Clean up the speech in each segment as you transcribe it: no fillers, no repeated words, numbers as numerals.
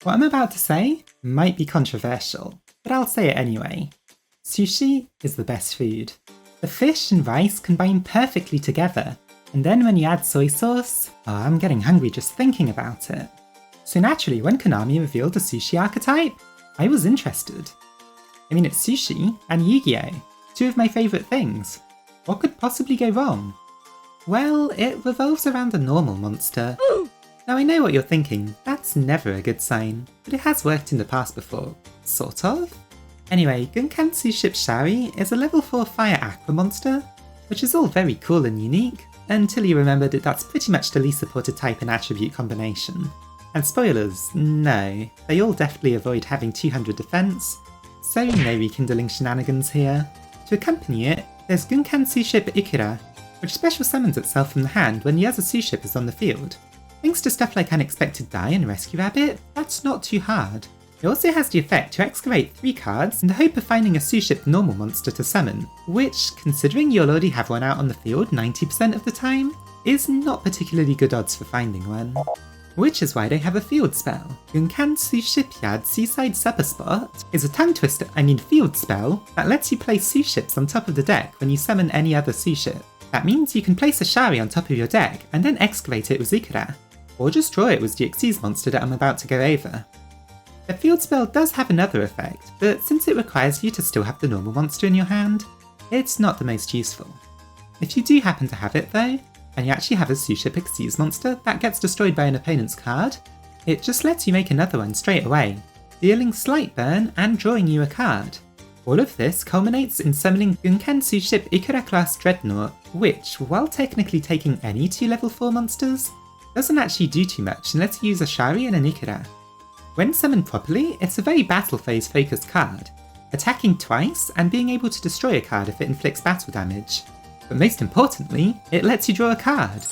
What I'm about to say might be controversial, but I'll say it anyway. Sushi is the best food. The fish and rice combine perfectly together, and then when you add soy sauce, I'm getting hungry just thinking about it. So naturally, when Konami revealed the sushi archetype, I was interested. I mean, it's sushi and Yu-Gi-Oh! Two of my favourite things. What could possibly go wrong? Well, it revolves around a normal monster. Now I know what you're thinking, that's never a good sign, but it has worked in the past before. Sort of? Anyway, Gunkan Suship Shari is a level 4 Fire Aqua monster, which is all very cool and unique, until you remember that that's pretty much the least supported type and attribute combination. And spoilers, no, they all definitely avoid having 200 defense, so no rekindling shenanigans here. To accompany it, there's Gunkan Suship Ikura, which special summons itself from the hand when the other Suship is on the field. Thanks to stuff like Unexpected Die and Rescue Rabbit, that's not too hard. It also has the effect to excavate 3 cards in the hope of finding a Suship normal monster to summon, which, considering you'll already have one out on the field 90% of the time, is not particularly good odds for finding one. Which is why they have a field spell. Gunkan Sushipyard Seaside Supper Spot is a field spell that lets you place Suships on top of the deck when you summon any other Suship. That means you can place a Shari on top of your deck and then excavate it with Ikura, or just draw it with the Xyz monster that I'm about to go over. The field spell does have another effect, but since it requires you to still have the normal monster in your hand, it's not the most useful. If you do happen to have it though, and you actually have a Suship Xyz monster that gets destroyed by an opponent's card, it just lets you make another one straight away, dealing slight burn and drawing you a card. All of this culminates in summoning Gunkan Suship Ikura class Dreadnought, which, while technically taking any 2 level 4 monsters, doesn't actually do too much and lets you use a Shari and an Ikura. When summoned properly, it's a very battle phase focused card, attacking twice and being able to destroy a card if it inflicts battle damage. But most importantly, it lets you draw a card.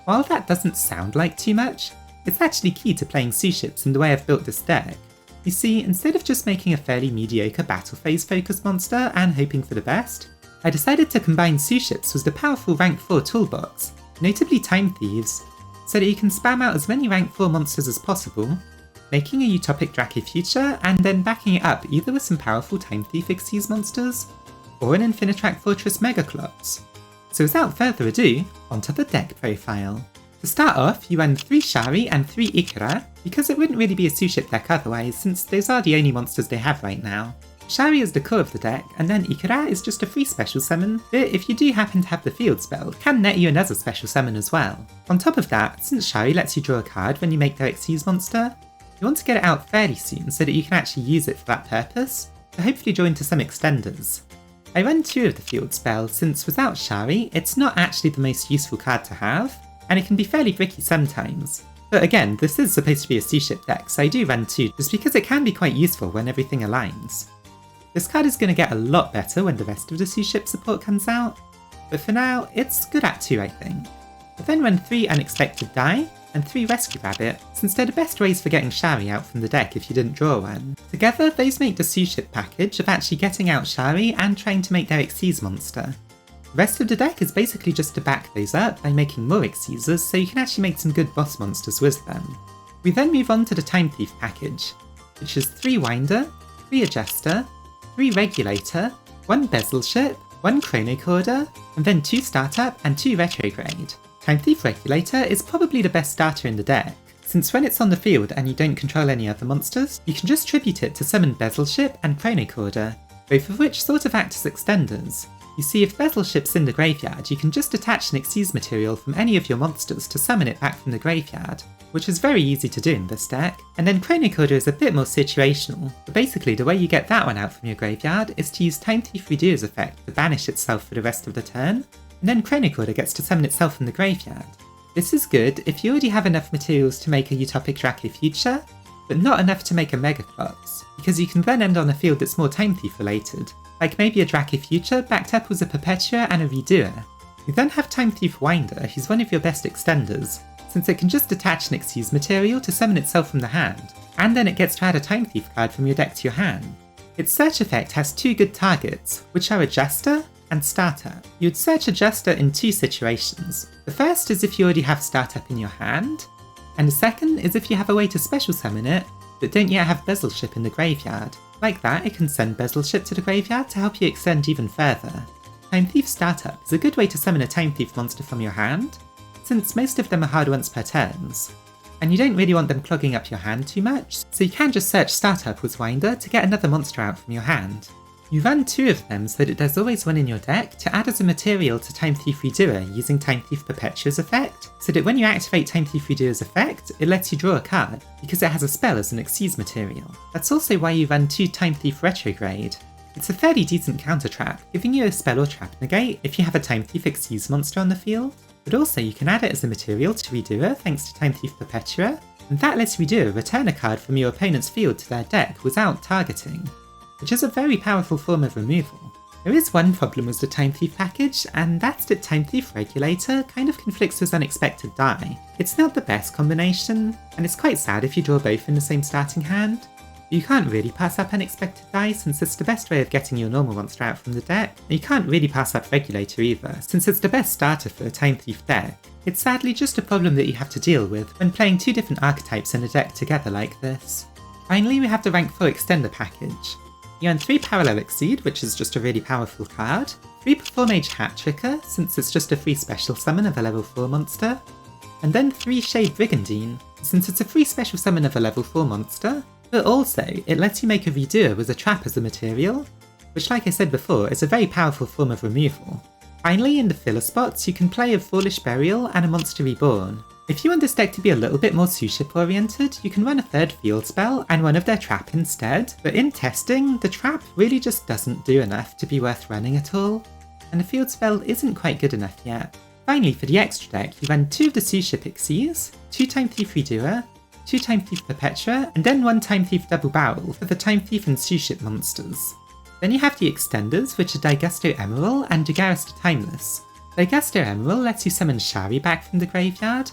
While that doesn't sound like too much, it's actually key to playing Suships in the way I've built this deck. You see, instead of just making a fairly mediocre battle phase focused monster and hoping for the best, I decided to combine Suships with the powerful rank 4 toolbox, notably Time Thieves, so that you can spam out as many rank 4 monsters as possible, making a Utopic Draco Future and then backing it up either with some powerful Time Thief Xyz monsters, or an Infinitrack Fortress Megaclops. So without further ado, onto the deck profile. To start off, you run 3 Shari and 3 Ikura, because it wouldn't really be a Suship deck otherwise, since those are the only monsters they have right now. Shari is the core of the deck, and then Ikura is just a free special summon, but if you do happen to have the field spell, can net you another special summon as well. On top of that, since Shari lets you draw a card when you make their Xyz monster, you want to get it out fairly soon so that you can actually use it for that purpose, to hopefully draw into some extenders. I run 2 of the field spell, since without Shari, it's not actually the most useful card to have, and it can be fairly tricky sometimes. But again, this is supposed to be a Suship deck, so I do run 2 just because it can be quite useful when everything aligns. This card is going to get a lot better when the rest of the Suship support comes out, but for now, it's good at 2 I think. I then run 3 Unexpected Die, and 3 Rescue Rabbit, since they're the best ways for getting Shari out from the deck if you didn't draw one. Together, those make the Suship package of actually getting out Shari and trying to make their Xyz monster. The rest of the deck is basically just to back those up by making more Xyzers so you can actually make some good boss monsters with them. We then move on to the Time Thief package, which is 3 Winder, 3 Adjuster, 3 Regulator, 1 Bezel Ship, 1 Chronocorder, and then 2 Startup and 2 Retrograde. Time Thief Regulator is probably the best starter in the deck, since when it's on the field and you don't control any other monsters, you can just tribute it to summon Bezel Ship and Chronocorder, both of which sort of act as extenders. You see, if Bezel Ship's in the graveyard, you can just attach an Xyz material from any of your monsters to summon it back from the graveyard, which is very easy to do in this deck, and then Chronocorder is a bit more situational, but basically the way you get that one out from your graveyard is to use Time Thief Redo's effect to banish itself for the rest of the turn, and then Chronocorder gets to summon itself from the graveyard. This is good if you already have enough materials to make a Utopic Draco Future, but not enough to make a Megaclops, because you can then end on a field that's more Time Thief related, like maybe a Draco Future backed up with a Perpetua and a Redoer. You then have Time Thief Winder, who's one of your best extenders, since it can just attach an Xyz material to summon itself from the hand, and then it gets to add a Time Thief card from your deck to your hand. Its search effect has 2 good targets, which are Adjuster and Startup. You would search Adjuster in 2 situations. The first is if you already have Startup in your hand, and the second is if you have a way to special summon it, that don't yet have Bezelship in the graveyard. Like that, it can send Bezelship to the graveyard to help you extend even further. Time Thief Startup is a good way to summon a Time Thief monster from your hand, since most of them are hard once per turns. And you don't really want them clogging up your hand too much, so you can just search Startup with Winder to get another monster out from your hand. You run 2 of them so that there's always one in your deck to add as a material to Time Thief Redoer using Time Thief Perpetua's effect, so that when you activate Time Thief Redoer's effect, it lets you draw a card, because it has a spell as an Xyz material. That's also why you run 2 Time Thief Retrograde. It's a fairly decent counter trap, giving you a spell or trap negate if you have a Time Thief Xyz monster on the field, but also you can add it as a material to Redoer thanks to Time Thief Perpetua, and that lets Redoer return a card from your opponent's field to their deck without targeting, which is a very powerful form of removal. There is one problem with the Time Thief package, and that's that Time Thief Regulator kind of conflicts with Unexpected Die. It's not the best combination, and it's quite sad if you draw both in the same starting hand. You can't really pass up Unexpected Die since it's the best way of getting your normal monster out from the deck, and you can't really pass up Regulator either, since it's the best starter for a Time Thief deck. It's sadly just a problem that you have to deal with when playing 2 different archetypes in a deck together like this. Finally, we have the Rank 4 Extender package. You earn 3 Parallel Exceed, which is just a really powerful card, 3 Performage Hat Tricker, since it's just a free special summon of a level 4 monster, and then 3 Shade Brigandine, since it's a free special summon of a level 4 monster, but also it lets you make a Redoer with a trap as a material, which like I said before is a very powerful form of removal. Finally, in the filler spots, you can play a Foolish Burial and a Monster Reborn. If you want this deck to be a little bit more Suship oriented, you can run a 3rd field spell and one of their trap instead, but in testing, the trap really just doesn't do enough to be worth running at all, and the field spell isn't quite good enough yet. Finally, for the extra deck, you run 2 of the Suship Xyz, 2 Time Thief Redoer, 2 Time Thief Perpetua, and then 1 Time Thief Double Barrel for the Time Thief and Suship monsters. Then you have the extenders, which are Daigusto Emerald and Dagaris Timeless. Daigusto Emerald lets you summon Shari back from the graveyard,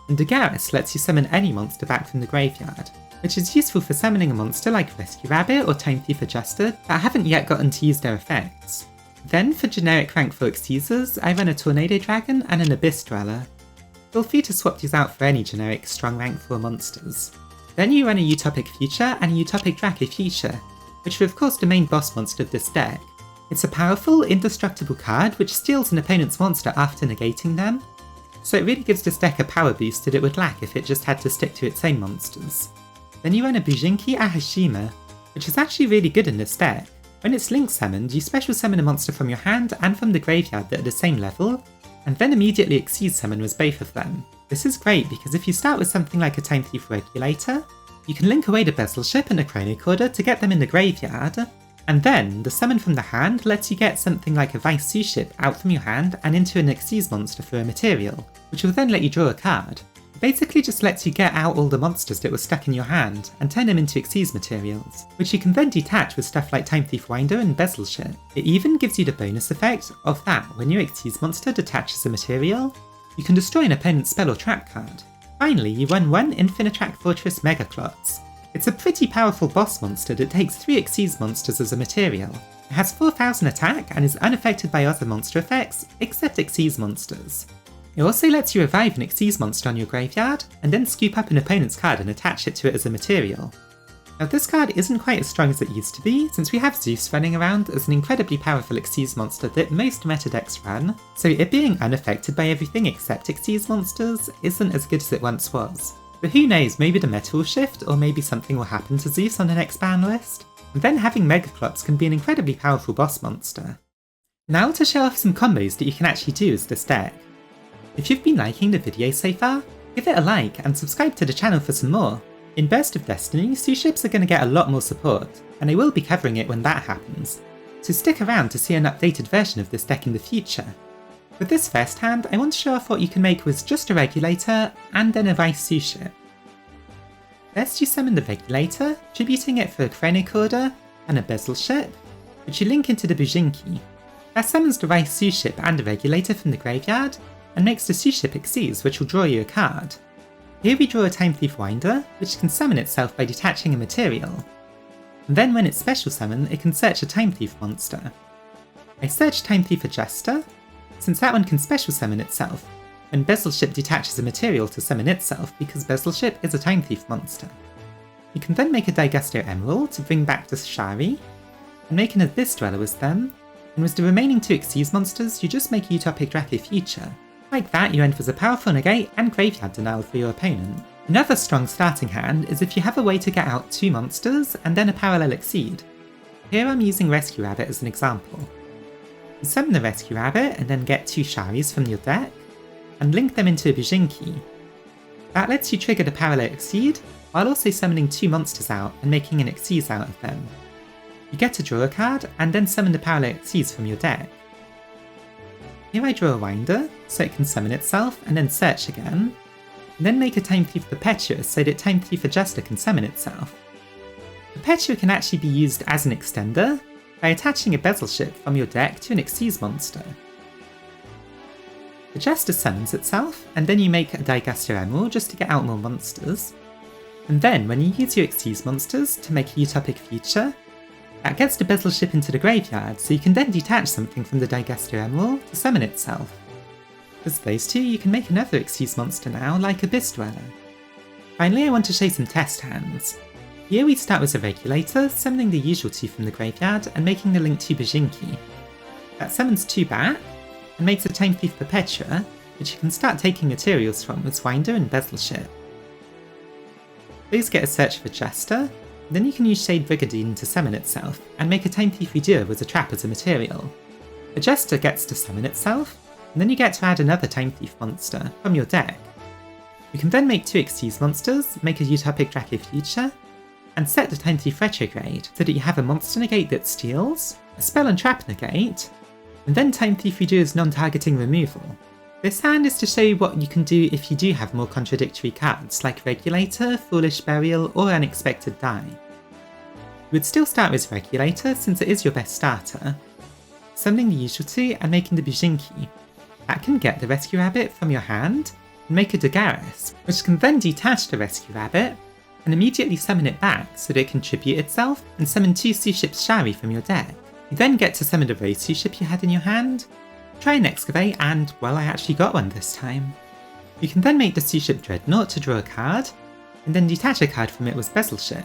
and Dagaris lets you summon any monster back from the graveyard, which is useful for summoning a monster like Rescue Rabbit or Time Thief Adjuster that haven't yet gotten to use their effects. Then for generic rank 4 Xyzers, I run a Tornado Dragon and an Abyss Dweller. Feel free to swap these out for any generic strong rank 4 monsters. Then you run a Utopic Future and a Utopic Draco Future, which are of course the main boss monster of this deck. It's a powerful, indestructible card which steals an opponent's monster after negating them, so it really gives this deck a power boost that it would lack if it just had to stick to its own monsters. Then you run a Bujinki Ahashima, which is actually really good in this deck. When it's link summoned, you special summon a monster from your hand and from the graveyard that are the same level, and then immediately Xyz summon with both of them. This is great because if you start with something like a Time Thief Regulator, you can link away the Bezelship and the Chronocorder to get them in the graveyard, and then the summon from the hand lets you get something like a Vice Suship out from your hand and into an Xyz monster for a material, which will then let you draw a card. It basically just lets you get out all the monsters that were stuck in your hand and turn them into Xyz materials, which you can then detach with stuff like Time Thief Winder and Bezelship. It even gives you the bonus effect of that when your Xyz monster detaches a material, you can destroy an opponent's spell or trap card. Finally, you run 1 Infinitrack Fortress Megaclops. It's a pretty powerful boss monster that takes 3 Xyz monsters as a material. It has 4000 attack and is unaffected by other monster effects, except Xyz monsters. It also lets you revive an Xyz monster on your graveyard, and then scoop up an opponent's card and attach it to it as a material. Now this card isn't quite as strong as it used to be, since we have Zeus running around as an incredibly powerful Xyz monster that most meta decks run, so it being unaffected by everything except Xyz monsters isn't as good as it once was. But who knows, maybe the meta will shift, or maybe something will happen to Zeus on the next ban list, and then having Megaclops can be an incredibly powerful boss monster. Now to show off some combos that you can actually do as this deck. If you've been liking the video so far, give it a like and subscribe to the channel for some more. In Burst of Destiny, Suships are going to get a lot more support, and I will be covering it when that happens, so stick around to see an updated version of this deck in the future. With this first hand, I want to show off what you can make with just a Regulator and then a Vice Suship. First you summon the Regulator, tributing it for a Chronocorder and a Bezelship, which you link into the Bujinki. That summons the Vice Suship and the Regulator from the graveyard, and makes the Suship Xyz, which will draw you a card. Here we draw a Time Thief Winder, which can summon itself by detaching a material. And then when it's special summon, it can search a Time Thief monster. I search Time Thief Adjuster, since that one can special summon itself, when Bezelship detaches a material to summon itself because Bezelship is a Time Thief monster. You can then make a Digesto Emerald to bring back the Shari, and make an Abyss Dweller with them, and with the remaining 2 Xyz monsters, you just make a Utopic Draco Future. Like that, you end with a powerful negate and graveyard denial for your opponent. Another strong starting hand is if you have a way to get out 2 monsters and then a parallel Exceed. Here I'm using Rescue Rabbit as an example. You summon the Rescue Rabbit and then get 2 Sharis from your deck, and link them into a Bijinki. That lets you trigger the parallel Exceed, while also summoning 2 monsters out and making an Xyz out of them. You get to draw a card, and then summon the parallel Xyz from your deck. Here I draw a Winder, so it can summon itself and then search again, and then make a Time Thief Perpetua so that Time Thief Adjuster can summon itself. Perpetua can actually be used as an extender by attaching a Bezel Ship from your deck to an Xyz monster. Adjuster summons itself, and then you make a Digesto Emerald just to get out more monsters. And then when you use your Xyz monsters to make a Utopic Future, that gets the Bezel Ship into the graveyard, so you can then detach something from the Digesto Emerald to summon itself. With those 2, you can make another Xyz monster now, like Abyss Dweller. Finally, I want to show some test hands. Here we start with a Regulator, summoning the usual 2 from the graveyard and making the link to Bijinki. That summons 2 back, and makes a Time Thief Perpetua, which you can start taking materials from with Winder and Bezel Ship. Those get a Search of Adjuster, then you can use Shade Brigandine to summon itself, and make a Time Thief Redoer with a trap as a material. Adjuster gets to summon itself, and then you get to add another Time Thief monster from your deck. You can then make 2 Xyz monsters, make a Utopic Draco Future, and set the Time Thief Retrograde so that you have a monster negate that steals, a spell and trap negate, and then Time Thief Redoer's non-targeting removal. This hand is to show you what you can do if you do have more contradictory cards like Regulator, Foolish Burial, or Unexpected Die. You would still start with Regulator since it is your best starter, summoning the usual 2 and making the Bijinki. That can get the Rescue Rabbit from your hand and make a Dagaris, which can then detach the Rescue Rabbit and immediately summon it back so that it can tribute itself and summon 2 Suship Shari from your deck. You then get to summon the Rose Suship you had in your hand, try and excavate, and, well, I actually got one this time. You can then make the Suship Dreadnought to draw a card, and then detach a card from it with Bezel Ship.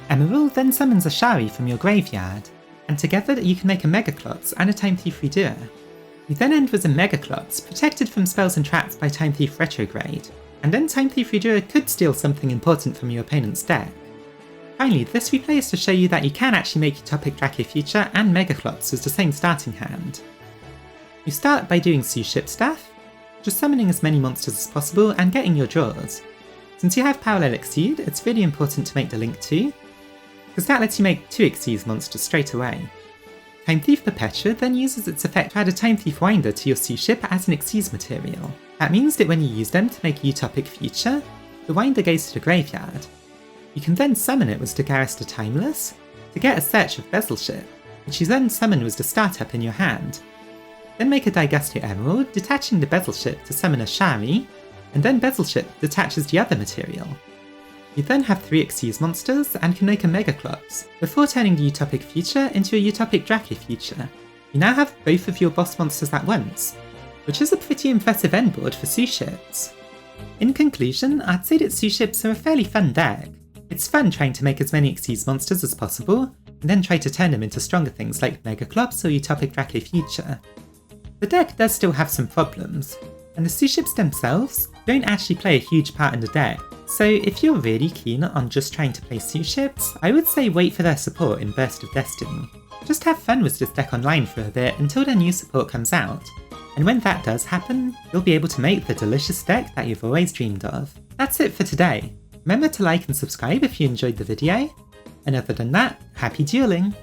Emerald then summons a Shari from your graveyard, and together you can make a Megaclops and a Time Thief Redoer. You then end with a Megaclops, protected from spells and traps by Time Thief Retrograde, and then Time Thief Redoer could steal something important from your opponent's deck. Finally, this replay is to show you that you can actually make Utopic Draco Future and Megaclops with the same starting hand. You start by doing Suship stuff, just summoning as many monsters as possible and getting your draws. Since you have Parallel Exceed, it's really important to make the link too, because that lets you make 2 Xyz monsters straight away. Time Thief Perpetua then uses its effect to add a Time Thief Winder to your Suship as an Xyz material. That means that when you use them to make a Utopic Future, the Winder goes to the graveyard. You can then summon it with Dagaris the Timeless to get a Search of Bezel Ship, which you then summon with the startup in your hand. Then make a Digesto Emerald, detaching the Bezel Ship to summon a Shari, and then Bezel Ship detaches the other material. You then have 3 Xyz monsters and can make a Megaclops, before turning the Utopic Future into a Utopic Draco Future. You now have both of your boss monsters at once, which is a pretty impressive endboard for Suships. In conclusion, I'd say that Suships are a fairly fun deck. It's fun trying to make as many Xyz monsters as possible, and then try to turn them into stronger things like Megaclops or Utopic Draco Future. The deck does still have some problems, and the Suships themselves don't actually play a huge part in the deck, so if you're really keen on just trying to play Suships, I would say wait for their support in Burst of Destiny. Just have fun with this deck online for a bit until their new support comes out, and when that does happen, you'll be able to make the delicious deck that you've always dreamed of. That's it for today. Remember to like and subscribe if you enjoyed the video, and other than that, happy dueling!